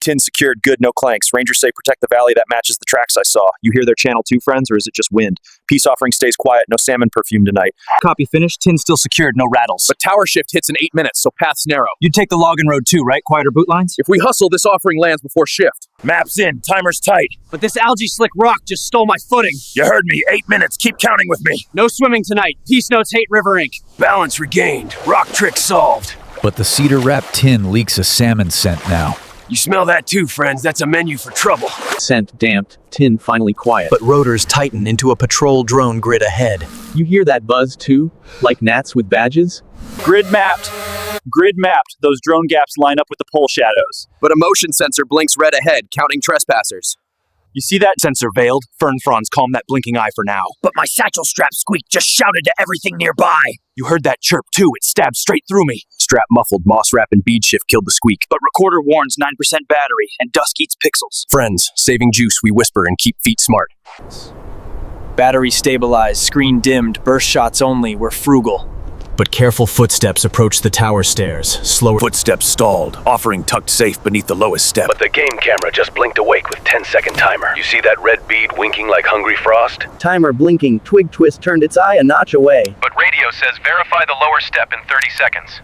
Tin secured, good, no clanks. Rangers say protect the valley, that matches the tracks I saw. You hear their channel too, friends, or is it just wind? Peace offering stays quiet, no salmon perfume tonight. Copy finished, tin still secured, no rattles. But tower shift hits in 8 minutes, so path's narrow. You'd take the login road too, right? Quieter boot lines? If we hustle, this offering lands before shift. Maps in, timer's tight. But this algae slick rock just stole my footing. You heard me, 8 minutes, keep counting with me. No swimming tonight. Peace notes hate River Ink. Balance regained, rock trick solved. But the cedar-wrapped tin leaks a salmon scent now. You smell that too, friends, that's a menu for trouble. Scent damped, tin finally quiet. But rotors tighten into a patrol drone grid ahead. You hear that buzz too? Like gnats with badges? Grid mapped. Grid mapped. Those drone gaps line up with the pole shadows. But a motion sensor blinks red ahead, counting trespassers. You see that sensor veiled? Fern fronds calm that blinking eye for now. But my satchel strap squeak just shouted to everything nearby. You heard that chirp too, it stabbed straight through me. Strap muffled, moss wrap and bead shift killed the squeak. But recorder warns 9% battery, and dusk eats pixels. Friends, saving juice, we whisper and keep feet smart. Battery stabilized, screen dimmed, burst shots only, we're frugal. But careful footsteps approach the tower stairs, slower. Footsteps stalled, offering tucked safe beneath the lowest step. But the game camera just blinked awake with 10-second timer. You see that red bead winking like hungry frost? Timer blinking, twig twist turned its eye a notch away. But radio says verify the lower step in 30 seconds.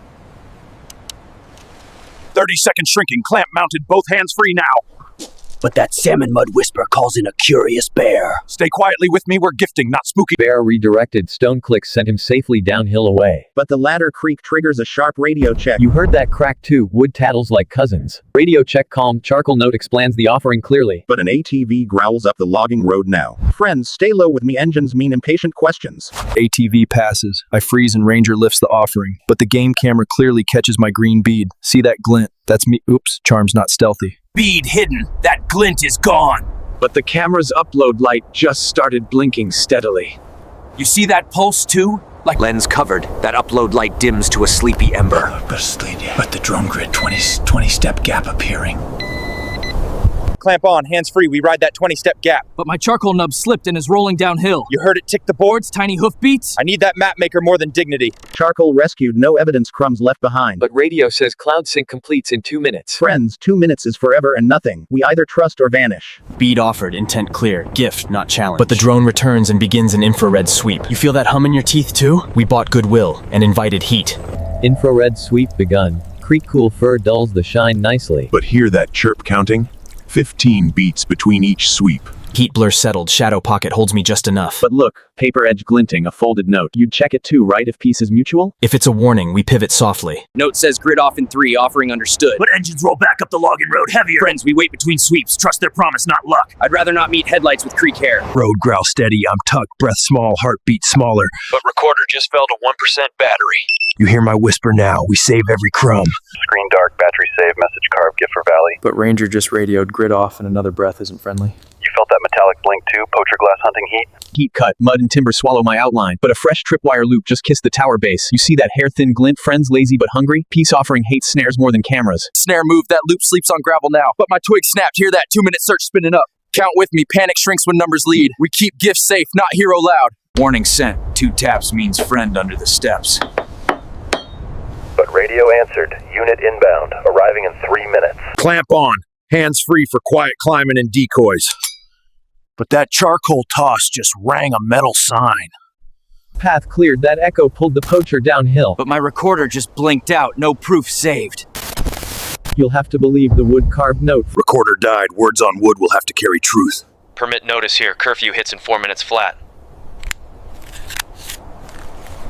30 seconds shrinking, clamp mounted, both hands free now. But that salmon mud whisper calls in a curious bear. Stay quietly with me, we're gifting, not spooky. Bear redirected, stone clicks sent him safely downhill away. But the ladder creak triggers a sharp radio check. You heard that crack too, wood tattles like cousins. Radio check calm, charcoal note explains the offering clearly. But an ATV growls up the logging road now. Friends, stay low with me, engines mean impatient questions. ATV passes. I freeze and Ranger lifts the offering. But the game camera clearly catches my green bead. See that glint? That's me. Oops, charm's not stealthy. Bead hidden, that glint is gone. But the camera's upload light just started blinking steadily. You see that pulse too? Like Lens covered, that upload light dims to a sleepy ember. But the drone grid 20-step gap appearing. Clamp on, hands free, we ride that 20-step gap. But my charcoal nub slipped and is rolling downhill. You heard it tick the boards? Tiny hoof beats? I need that map maker more than dignity. Charcoal rescued, no evidence crumbs left behind. But radio says cloud sync completes in 2 minutes. Friends, 2 minutes is forever and nothing. We either trust or vanish. Bead offered, intent clear, gift, not challenge. But the drone returns and begins an infrared sweep. You feel that hum in your teeth too? We bought goodwill and invited heat. Infrared sweep begun. Creek cool fur dulls the shine nicely. But hear that chirp counting? 15 beats between each sweep. Heat blur settled, shadow pocket holds me just enough. But look, paper edge glinting, a folded note. You'd check it too, right, if peace is mutual? If it's a warning, we pivot softly. Note says grid off in 3, offering understood. But engines roll back up the logging road heavier. Friends, we wait between sweeps. Trust their promise, not luck. I'd rather not meet headlights with creek hair. Road growl steady, I'm tucked, breath small, heartbeat smaller. But recorder just fell to 1% battery. You hear my whisper now, we save every crumb. Screen dark, battery save, message carved, gift for Valley. But Ranger just radioed, grid off and another breath isn't friendly. You felt that metallic blink too, poacher glass hunting heat? Heat cut, mud and timber swallow my outline. But a fresh tripwire loop just kissed the tower base. You see that hair-thin glint, friends lazy but hungry? Peace offering hates snares more than cameras. Snare moved, that loop sleeps on gravel now. But my twig snapped, hear that 2-minute search spinning up. Count with me, panic shrinks when numbers lead. We keep gifts safe, not hero loud. Warning sent, 2 taps means friend under the steps. But radio answered, unit inbound, arriving in 3 minutes. Clamp on, hands free for quiet climbing and decoys. But that charcoal toss just rang a metal sign. Path cleared, that echo pulled the poacher downhill. But my recorder just blinked out, no proof saved. You'll have to believe the wood carved note. Recorder died, words on wood will have to carry truth. Permit notice here, curfew hits in 4 minutes flat.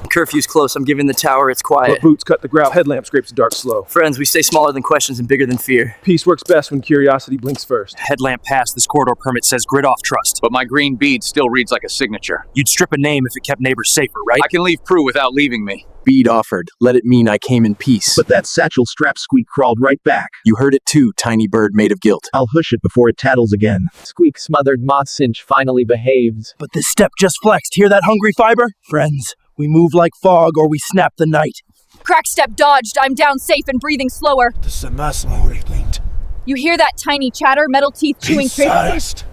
Curfew's close, I'm giving the tower its quiet. But boots cut the grout, headlamp scrapes the dark slow. Friends, we stay smaller than questions and bigger than fear. Peace works best when curiosity blinks first. Headlamp pass, this corridor permit says grid off trust. But my green bead still reads like a signature. You'd strip a name if it kept neighbors safer, right? I can leave Prue without leaving me. Bead offered, let it mean I came in peace. But that satchel strap squeak crawled right back. You heard it too, tiny bird made of guilt. I'll hush it before it tattles again. Squeak smothered moth cinch finally behaves. But this step just flexed, hear that hungry fiber? Friends, we move like fog or we snap the night. Crack step dodged, I'm down safe and breathing slower. You hear that tiny chatter, metal teeth chewing tricks?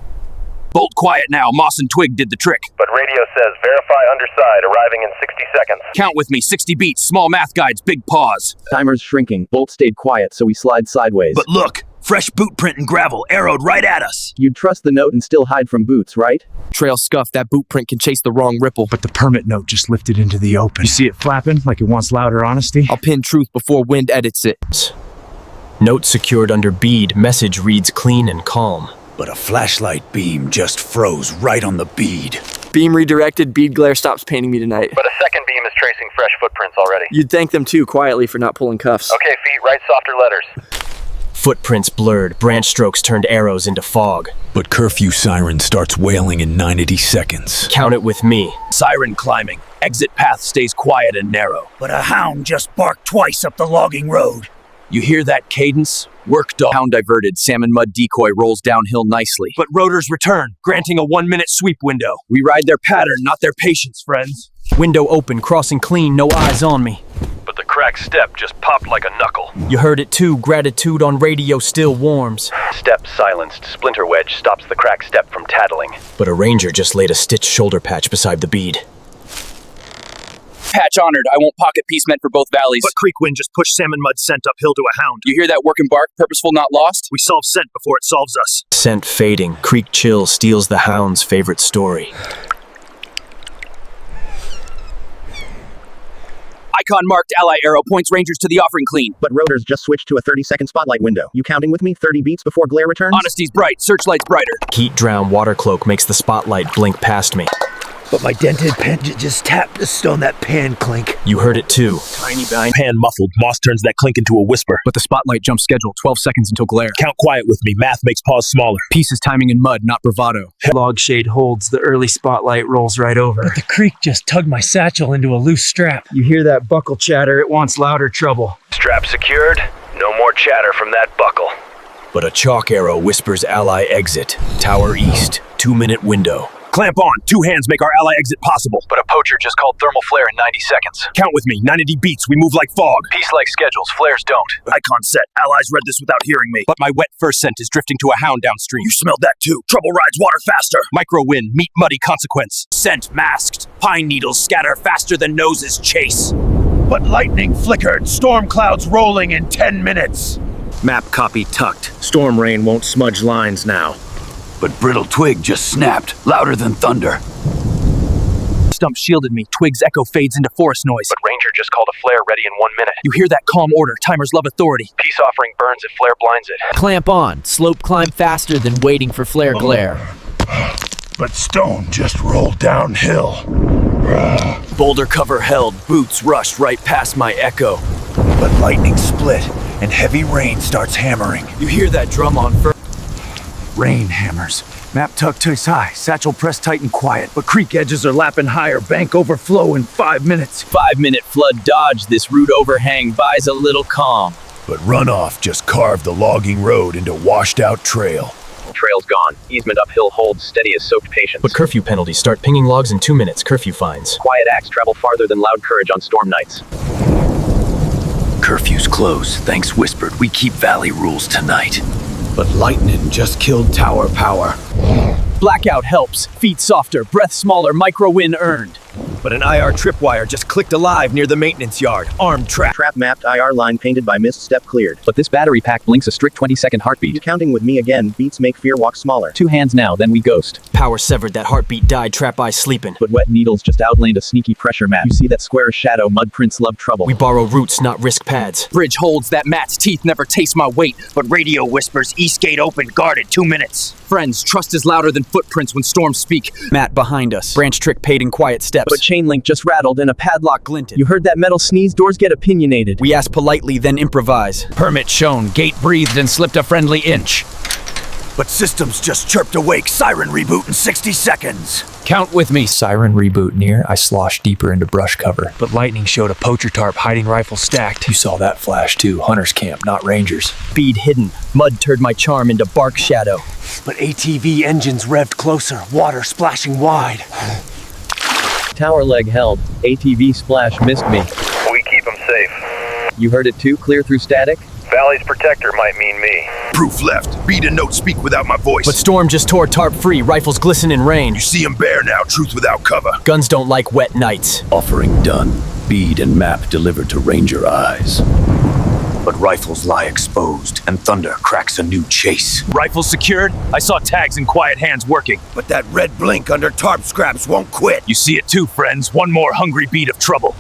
Bolt quiet now, moss and twig did the trick. But radio says verify underside, arriving in 60 seconds. Count with me, 60 beats, small math guides, big pause. Timer's shrinking, Bolt stayed quiet so we slide sideways. But look, Fresh boot print and gravel arrowed right at us. You'd trust the note and still hide from boots, right? Trail scuff, that boot print can chase the wrong ripple. But the permit note just lifted into the open. You see it flapping like it wants louder honesty? I'll pin truth before wind edits it. Note secured under bead. Message reads clean and calm. But a flashlight beam just froze right on the bead. Beam redirected, bead glare stops painting me tonight. But a second beam is tracing fresh footprints already. You'd thank them too, quietly, for not pulling cuffs. Okay, feet, write softer letters. Footprints blurred. Branch strokes turned arrows into fog. But curfew siren starts wailing in 90 seconds. Count it with me. Siren climbing. Exit path stays quiet and narrow. But a hound just barked twice up the logging road. You hear that cadence? Work dog. Hound diverted, salmon mud decoy rolls downhill nicely. But rotors return, granting a 1-minute sweep window. We ride their pattern, not their patience, friends. Window open, crossing clean, no eyes on me. But the cracked step just popped like a knuckle. You heard it too, gratitude on radio still warms. Step silenced. Splinter wedge stops the cracked step from tattling. But a ranger just laid a stitched shoulder patch beside the bead. Patch honored, I won't pocket piece meant for both valleys. But creek wind just pushed salmon mud scent uphill to a hound. You hear that working bark, purposeful not lost? We solve scent before it solves us. Scent fading. Creek chill steals the hound's favorite story. Icon marked ally arrow points rangers to the offering clean. But rotors just switched to a 30-second spotlight window. You counting with me? 30 beats before glare returns? Honesty's bright, searchlight's brighter. Heat drown water cloak makes the spotlight blink past me. But my dented pen just tapped the stone that pan clink. You heard it too. Tiny behind pan muffled. Moss turns that clink into a whisper. But the spotlight jump schedule, 12 seconds until glare. Count quiet with me. Math makes pause smaller. Pieces timing in mud, not bravado. Log shade holds. The early spotlight rolls right over. But the creek just tugged my satchel into a loose strap. You hear that buckle chatter. It wants louder trouble. Strap secured. No more chatter from that buckle. But a chalk arrow whispers ally exit. Tower east. 2-minute window. Clamp on. 2 hands make our ally exit possible. But a poacher just called thermal flare in 90 seconds. Count with me. 90 beats. We move like fog. Peace-like schedules. Flares don't. Icon set. Allies read this without hearing me. But my wet fur scent is drifting to a hound downstream. You smelled that too. Trouble rides water faster. Micro wind, meet muddy consequence. Scent masked. Pine needles scatter faster than noses chase. But lightning flickered. Storm clouds rolling in 10 minutes. Map copy tucked. Storm rain won't smudge lines now. But brittle twig just snapped, louder than thunder. Stump shielded me. Twig's echo fades into forest noise. But Ranger just called a flare ready in 1 minute. You hear that calm order. Timers love authority. Peace offering burns if flare blinds it. Clamp on. Slope climb faster than waiting for flare glare. But stone just rolled downhill. Boulder cover held. Boots rushed right past my echo. But lightning split, and heavy rain starts hammering. You hear that drum on first. Rain hammers. Map tucked tis high, satchel pressed tight and quiet. But creek edges are lapping higher, bank overflow in 5 minutes. 5-minute flood dodge. This root overhang buys a little calm. But runoff just carved the logging road into washed out trail. Trail's gone. Easement uphill holds steady as soaked patience. But curfew penalties start pinging logs in 2 minutes. Curfew fines. Quiet acts travel farther than loud courage on storm nights. Curfew's close. Thanks whispered. We keep valley rules tonight. But lightning just killed tower power. Blackout helps. Feet softer, breath smaller, micro win earned. But an IR tripwire just clicked alive near the maintenance yard. Armed trap. Trap mapped IR line painted by mist step cleared. But this battery pack blinks a strict 20-second heartbeat. You counting with me again. Beats make fear walk smaller. 2 hands now, then we ghost. Power severed, that heartbeat died, trap eye sleeping. But wet needles just outlined a sneaky pressure map. You see that squarish shadow, mud prints love trouble. We borrow roots, not risk pads. Bridge holds, that mat's teeth never taste my weight. But radio whispers, east gate open, guarded 2 minutes. Friends, trust is louder than footprints when storms speak. Matt behind us. Branch trick paid in quiet steps. But chain link just rattled and a padlock glinted. You heard that metal sneeze, doors get opinionated. We ask politely, then improvise. Permit shown, gate breathed and slipped a friendly inch. But systems just chirped awake, siren reboot in 60 seconds. Count with me. Siren reboot near. I sloshed deeper into brush cover. But lightning showed a poacher tarp hiding rifle stacked. You saw that flash too. Hunter's camp, not rangers. Bead hidden. Mud turned my charm into bark shadow. But ATV engines revved closer, water splashing wide. Tower leg held. ATV splash missed me. We keep them safe. You heard it too, clear through static? Valley's protector might mean me. Proof left. Beat and note speak without my voice. But storm just tore tarp free, rifles glisten in rain. You see him bare now, truth without cover. Guns don't like wet nights. Offering done. Bead and map delivered to ranger eyes. but rifles lie exposed, and thunder cracks a new chase. Rifles secured? I saw tags in quiet hands working. But that red blink under tarp scraps won't quit. You see it too, friends. One more hungry beat of trouble.